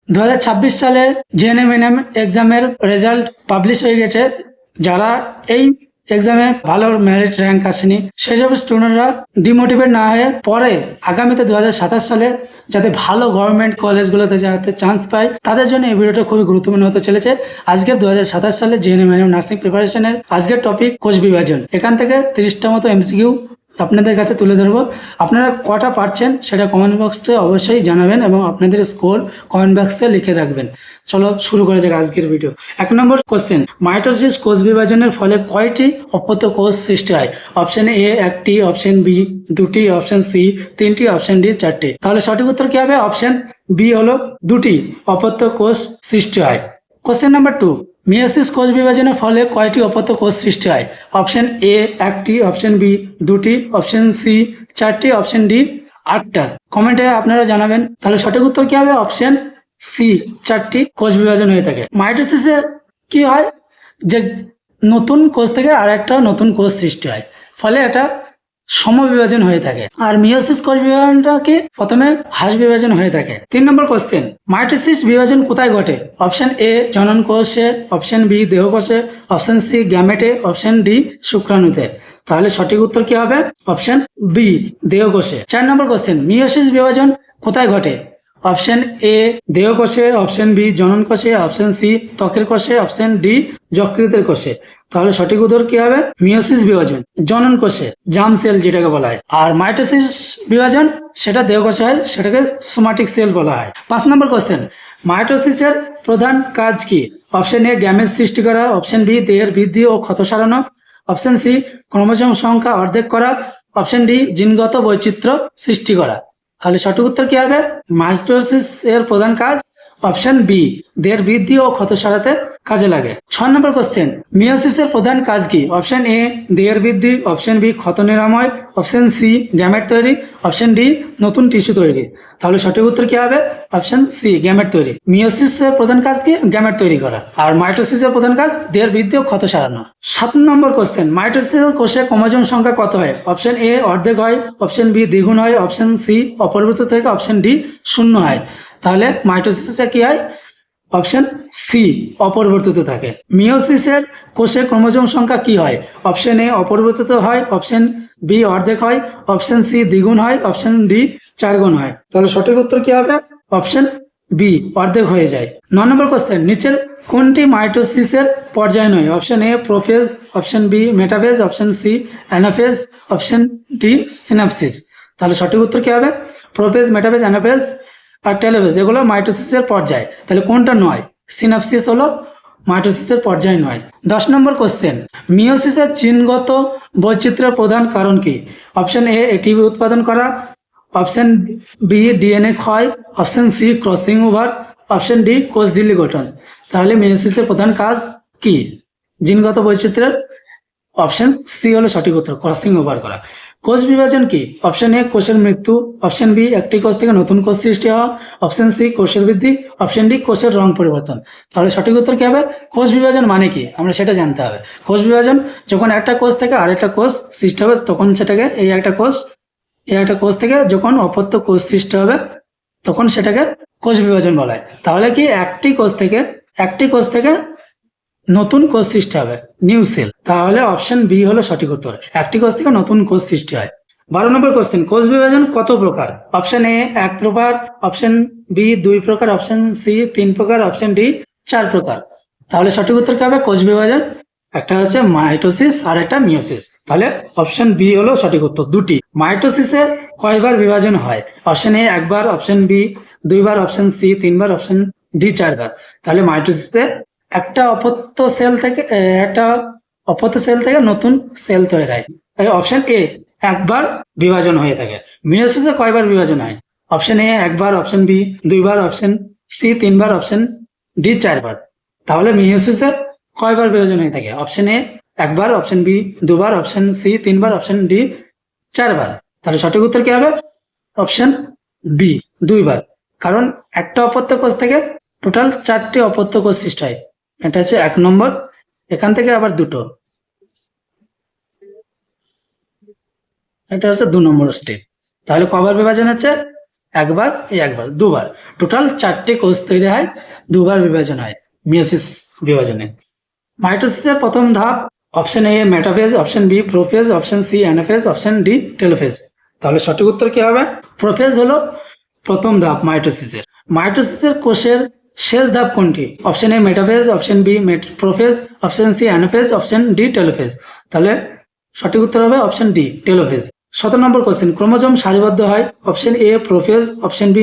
2026 সালে জেএনএম এক্সামের result publish হয়ে গেছে। যারা এই এক্সামে ভালো মেরিট র্যাঙ্ক আসেনি সেসব স্টুডেন্টরা ডিমোটিভেট না হয়ে পরে আগামীতে 2027 সালে যাতে ভালো গভর্নমেন্ট কলেজগুলোতে যাতে চান্স পায় তাদের জন্য এই ভিডিওটা খুবই গুরুত্বপূর্ণ হতে চলেছে। আজকের 2027 সালে জেএনএম নার্সিং প্রিপারেশনের আজকের টপিক কোষ বিভাজন। এখান থেকে 30টা মতো এমসিকিউ আপনাদের কাছে তুলে ধরবো। আপনারা কটা পারছেন সেটা কমেন্ট বক্সে অবশ্যই জানাবেন এবং আপনাদের স্কোর কমেন্ট বক্সে লিখে রাখবেন। চলো শুরু করা যাক আজকের ভিডিও। 1 নম্বর কোশ্চেন, মাইটোসিস কোষ বিভাজনের ফলে কয়টি অপত্য কোষ সৃষ্টি হয়? অপশন এ 1টি, অপশন বি 2টি, অপশন সি 3টি, অপশন ডি 4টি। তাহলে সঠিক উত্তর কি হবে? অপশন বি হলো 2টি অপত্য কোষ সৃষ্টি হয়। কোশ্চেন নাম্বার 2, মিয়োসিস কোষ বিভাজনের ফলে কয়টি অপত্য কোষ সৃষ্টি হয়? অপশন এ 1টি, অপশন বি 2টি, অপশন সি 4টি, অপশন ডি 8টা। কমেন্টে আপনারা জানাবেন। তাহলে সঠিক উত্তর কি হবে? অপশন সি 4টি কোষ বিভাজন হয়ে থাকে। মাইটোসিসে কি হয় যে নতুন কোষ থেকে আর একটা নতুন কোষ সৃষ্টি হয়, ফলে এটা সমবিভাজন হয়ে থাকে। আর মিয়োসিস কোষ বিভাজনটাকে প্রথমে হ্রাস বিভাজন হয়ে থাকে। 3 নম্বর কোশ্চেন, মাইটোসিস বিভাজন কোথায় ঘটে? অপশন এ জনন কোষে, অপশন বি দেহকোষে, অপশন সি গ্যামেটে, অপশন ডি শুক্রাণুতে। তাহলে সঠিক উত্তর কি হবে? অপশন বি দেহকোষে। 4 নম্বর কোশ্চেন, মিয়োসিস বিভাজন কোথায় ঘটে? অপশন এ দেহকোষে, অপশন বি জনন কোষে, অপশন সি ত্বকের কোষে, অপশন ডি যকৃতের কোষে। তাহলে সঠিক উত্তর কি হবে? মিয়োসিস বিভাজন জনন কোষে, জার্ম সেল যেটাকে বলা হয়। আর মাইটোসিস বিভাজন সেটা দেহকোষে হয়, সেটাকে সোমাটিক সেল বলা হয়। 5 নম্বর কোশ্চেন, মাইটোসিসের প্রধান কাজ কি? অপশন এ গ্যামেট সৃষ্টি করা, অপশন বি দেহের বৃদ্ধি ও ক্ষত সারানো, অপশন সি ক্রোমোজোম সংখ্যা অর্ধেক করা, অপশন ডি জিনগত বৈচিত্র্য সৃষ্টি করা। তাহলে সঠিক উত্তর কি হবে? মাইটোসিস এর প্রধান কাজ অপশন বি দেহের বৃদ্ধি ও ক্ষত সারাতে কাজে লাগে। 6 নম্বর কোশ্চেন, মিয়োসিসের প্রধান কাজ কি? অপশন এ দেহের বৃদ্ধি, অপশন বি ক্ষত নিরাময়, অপশন সি গ্যামেট তৈরি, অপশন ডি নতুন টিস্যু তৈরি। তাহলে সঠিক উত্তর কি হবে? অপশন সি গ্যামেট তৈরি। মিয়োসিসের প্রধান কাজ কি? গ্যামেট তৈরি করা। আর মাইটোসিসের প্রধান কাজ দেহের বৃদ্ধি ও ক্ষত সারানো। 7 নম্বর কোশ্চেন, মাইটোসিসের কোষে ক্রোমোজোম সংখ্যা কত হয়? অপশন এ অর্ধেক হয়, অপশন বি দ্বিগুণ হয়, অপশন সি অপরিবর্তিত থেকে, অপশন ডি 0 হয়। তাহলে মাইটোসিসে কি হয়? অপশন সি অপরিবর্তিত থাকে। মিয়োসিসের কোষে ক্রোমোজোম সংখ্যা কি হয়? অপশন এ অপরিবর্তিত হয়, অপশন বি অর্ধেক হয়, অপশন সি দ্বিগুণ হয়, অপশন ডি 4 গুণ হয়। তাহলে সঠিক উত্তর কি হবে? অপশন বি অর্ধেক হয়ে যায়। 9 নম্বর কোশ্চেন, নিচের কোনটি মাইটোসিসের পর্যায় নয়? Option A prophase, option B metaphase, option C anaphase, option D synapsis. তাহলে সঠিক উত্তর কি হবে? প্রোফেজ, মেটাফেজ, অ্যানাফেজ আর টেলোফেজ এগুলো মাইটোসিসের পর্যায়। তাহলে কোনটা নয়? সিনাপসিস হলো মাইটোসিসের পর্যায় নয়। 10 নম্বর কোশ্চেন, মিয়োসিসের জিনগত বৈচিত্র্যের প্রধান কারণ কি? অপশন এ এটিপি উৎপাদন করা, অপশন বি ডিএনএ ক্ষয়, option C crossing over, option D কোষ ঝিল্লি গঠন। তাহলে মিয়োসিসের প্রধান কাজ কি? জিনগত বৈচিত্র্যের অপশন সি হলো সঠিক উত্তর, ক্রসিং ওভার করা। কোষ বিভাজন কি? অপশন এ কোষের মৃত্যু, অপশন বি একটি কোষ থেকে নতুন কোষ সৃষ্টি হওয়া, অপশন সি কোষের বৃদ্ধি, অপশন ডি কোষের রং পরিবর্তন। তাহলে সঠিক উত্তর কি হবে? কোষ বিভাজন মানে কি আমরা সেটা জানতে হবে। কোষ বিভাজন যখন একটা কোষ থেকে আরেকটা কোষ সৃষ্টি হবে তখন সেটাকে এই একটা কোষ থেকে যখন অপত্য কোষ সৃষ্টি হবে তখন সেটাকে কোষ বিভাজন বলা হয়। তাহলে কি একটি কোষ থেকে নতুন কোষ সৃষ্টি হবে, নিউ সেল। তাহলে অপশন বি হলো সঠিক উত্তর, একটি কোষ থেকে নতুন কোষ সৃষ্টি হয়। 12 নম্বর কোশ্চেন, কোষ বিভাজন কত প্রকার? অপশন এ 1 প্রকার, অপশন বি 2 প্রকার, অপশন সি 3 প্রকার, অপশন ডি 4 প্রকার। তাহলে সঠিক উত্তর কি হবে? কোষ বিভাজন একটা হচ্ছে মাইটোসিস আর একটা মিয়োসিস। তাহলে অপশন বি হলো সঠিক উত্তর, 2টি। মাইটোসিসে কয়বার বিভাজন হয়? অপশন এ 1 বার, অপশন বি 2 বার, অপশন সি 3 বার, অপশন ডি 4 বার। তাহলে মাইটোসিসে একটা অপত্য সেল থেকে নতুন সেল তৈরি হয়। তাই অপশন এ 1 বার বিভাজন হয়ে থাকে। মিয়োসিসে কয়বার বিভাজন হয়? অপশন এ 1 বার, অপশন বি 2 বার, অপশন সি 3 বার, অপশন ডি 4 বার। তাহলে মিয়োসিসে কয়বার বিভাজন হয়ে থাকে? অপশন এ 1 বার, অপশন বি 2 বার, অপশন সি 3 বার, অপশন ডি 4 বার। তাহলে সঠিক উত্তর কি হবে? অপশন বি 2 বার। কারণ একটা অপত্য কোষ থেকে টোটাল 4টি অপত্য কোষ সৃষ্টি হয়। এটা হচ্ছে 1 নম্বর, এখান থেকে আবার 2টো, এটা হচ্ছে 2 নম্বর স্টেপ। তাহলে কবার বিভাজন হচ্ছে? একবার, এই একবার, দুবার, টোটাল 4টে কোষ তৈরি হয়, দুবার বিভাজন হয় মিওসিস বিভাজনে। মাইটোসিসের প্রথম ধাপ option A metaphase, option B prophase, option C anaphase, option D telophase. তাহলে সঠিক উত্তর কি হবে? প্রোফেজ হলো প্রথম ধাপ মাইটোসিসের। মাইটোসিসের কোষের শেষ ধাপ কোনটি? Option A metaphase, option B prophase, option C anaphase, option D telophase. তাহলে সঠিক উত্তর হবে অপশন ডি টেলোফেজ। 17 নম্বর কোশ্চেন, ক্রোমোজোম সারিবদ্ধ হয় option A prophase, option B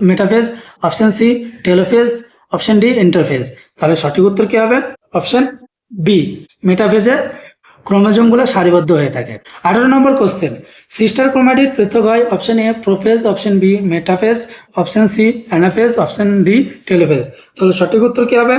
metaphase, option C telophase, option D interphase. তাহলে সঠিক উত্তর কি হবে? অপশন বি মেটাফেজে ক্রোমোজোমগুলো সারিবদ্ধ হয়ে থাকে। 18 নম্বর কোশ্চেন, সিস্টার ক্রোমাটিড পৃথক হয় option A prophase, option B metaphase, option C anaphase, option D telophase. তাহলে সঠিক উত্তর কি হবে?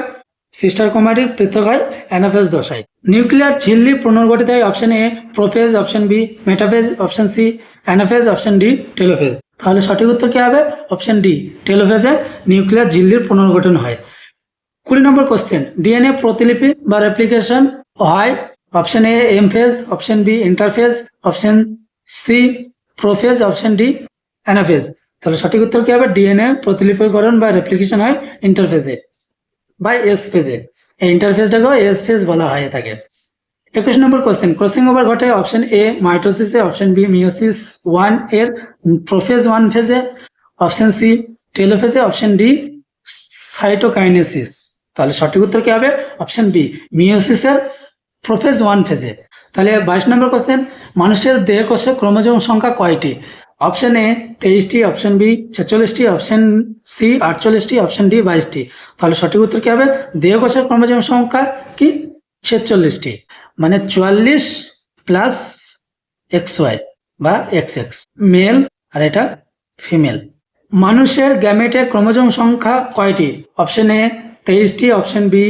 সিস্টার ক্রোমাটিড পৃথক হয় অ্যানাফেজ দশায়। নিউক্লিয়ার ঝিল্লি পুনর্গঠিত হয় option A prophase, option B metaphase, option C anaphase, option D telophase. তাহলে সঠিক উত্তর কি হবে? অপশন ডি টেলোফেজে নিউক্লিয়ার ঝিল্লির পুনর্গঠন হয়। 20 নম্বর কোশ্চেন, ডিএনএ প্রতিলিপি বা রেপ্লিকেশন হয় অপশন এ এমফেজ, option B interphase, option C prophase, option D anaphase. তাহলে সঠিক উত্তর কি হবে? ডিএনএ প্রতিলিপিকরণ বা রেপ্লিকেশন হয় ইন্টারফেজে বা এস ফেজে। এই ইন্টারফেজটাকেও এস ফেজ বলা হয়ে থাকে। 21 নম্বর কোশ্চেন, ক্রসিং ওভার ঘটে অপশন এ মাইটোসিসে, অপশন বি মিওসিস 1 এর প্রোফেজ 1 ফেজে, অপশন সি টেলোফেজে, অপশন ডি সাইটোকাইনেসিস। তাহলে সঠিক উত্তর কি হবে? অপশন বি মিওসিসের প্রোফেজ 1 ফেজে। তাহলে 22 নম্বর কোশ্চেন, মানুষের দেহ কোষে ক্রোমোজোম সংখ্যা কয়টি? অপশন এ 23টি, অপশন বি 46টি, অপশন সি 48টি, অপশন ডি 22টি। তাহলে সঠিক উত্তর কি হবে? দেহ কোষের ক্রোমোজোম সংখ্যা কি? 46টি, মানে 44 প্লাস XY বা XX, মেল আর এটা ফিমেল। মানুষের গ্যামেটে ক্রোমোজোম সংখ্যা কয়টি? অপশন এ 23টি, অপশন বি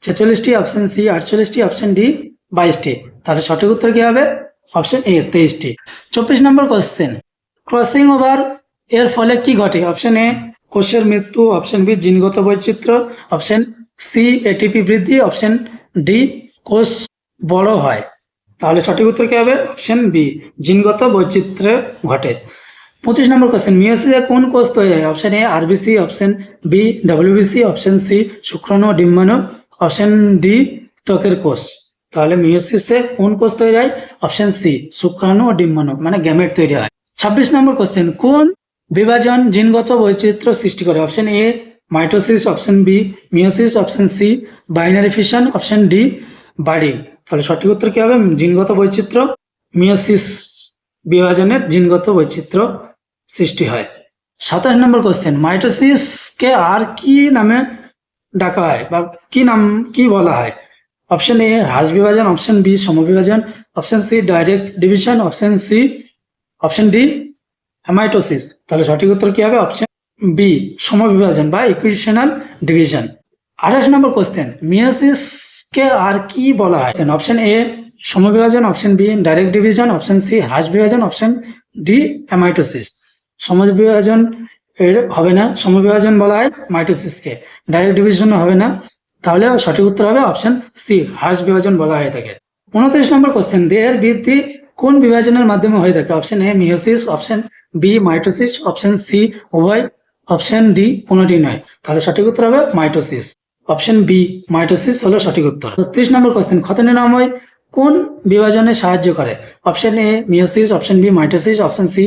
46টি, অপশন সি 48টি, অপশন ডি 22টি। তাহলে সঠিক উত্তর কি হবে? অপশন এ 23টি। 24 নম্বর কোশ্চেন, ক্রসিং ওভার এর ফলে কি ঘটে? অপশন এ কোষের মৃত্যু, অপশন বি জিনগত বৈচিত্র্য, অপশন সি এটিপি বৃদ্ধি, অপশন ডি কোষ বড় হয়। তাহলে সঠিক উত্তর কি হবে? অপশন বি জিনগত বৈচিত্র্য ঘটে। 25 নম্বর কোশ্চেন, মিওসিসে কোন কোষ তৈরি হয়? Option A RBC, option B WBC, option C শুক্রাণু ও ডিম্বাণু, অপশন ডি ত্বকের কোষ। তাহলে মিওসিসে কোন কোষ তৈরি হয়? অপশন সি শুক্রাণু ও ডিম্বাণু, মানে গ্যামেট তৈরি হয়। 26 নম্বর কোশ্চেন, কোন বিভাজন জিনগত বৈচিত্র্য সৃষ্টি করে? Option A mitosis, option B meiosis, option C binary fission, option D বাড়ি। তাহলে সঠিক উত্তর কি হবে? জিনগত বৈচিত্র্য, মিওসিস বিভাজনের জিনগত বৈচিত্র্য সৃষ্টি হয়। 27 নম্বর কোশ্চেন, মাইটোসিসকে আর কি নামে ডাকা হয় বা কি বলা হয়? অপশন এ হ্রাস বিভাজন, অপশন বি সমবিভাজন, option C direct division, option D amitosis. তাহলে সঠিক উত্তর কি হবে? অপশন বি সমবিভাজন বা ইকুয়েশনাল ডিভিশন। 28 নম্বর কোশ্চেন, মিওসিসকে আর কি বলা হয়? অপশন এ সমবিভাজন, option B direct division, option C হ্রাস বিভাজন, অপশন ডি অ্যামাইটোসিস। সমবিভাজন হবে না, সমবিভাজন বলা হয় মাইটোসিসকে, ডাইরেক্ট ডিভিশন হবে না। তাহলে সঠিক উত্তর হবে অপশন সি হ্রাস বিভাজন বলা হয়ে থাকে। 29 নম্বর কোশ্চেন, দেহের বৃদ্ধি কোন বিভাজনের মাধ্যমে হয়ে থাকে? Option A meiosis, option B mitosis, option C উভয়, অপশন ডি কোনোটি নয়। তাহলে সঠিক উত্তর হবে মাইটোসিস, অপশন বি মাইটোসিস হলো সঠিক উত্তর। 30 নম্বর কোশ্চেন, ক্ষত নিরাময় কোন বিভাজনে সাহায্য করে? Option A meiosis, option B mitosis, option C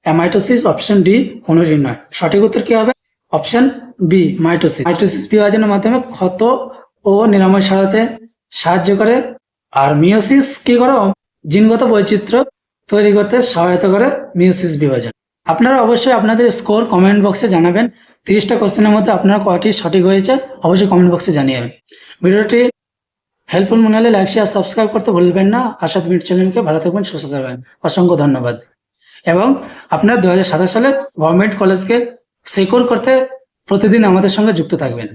amitosis, option D কোনোটি নয়। সঠিক উত্তর কি হবে? Option B mitosis. মাইটোসিস বিভাজনের মাধ্যমে ক্ষত ও নিরাময় সারাতে সাহায্য করে। আর মিওসিস কি করে? জিনগত বৈচিত্র্য তৈরি করতে সহায়তা করে মিওসিস বিভাজন। আপনারা অবশ্যই আপনাদের স্কোর কমেন্ট বক্সে জানাবেন। 30টা কোশ্চেনের মধ্যে আপনারা কয়টি সঠিক হয়েছে অবশ্যই কমেন্ট বক্সে জানিয়ে। ভিডিওটি হেল্পফুল মনে হলে লাইক শেয়ার সাবস্ক্রাইব করতে ভুলবেন না। আশাদ মিট চ্যানেলকে ভালো থাকবেন, সুস্থ থাকবেন। অসংখ্য ধন্যবাদ। এবং আপনারা 2027 সালে গভর্নমেন্ট কলেজকে সিকিউর করতে প্রতিদিন আমাদের সঙ্গে যুক্ত থাকবেন।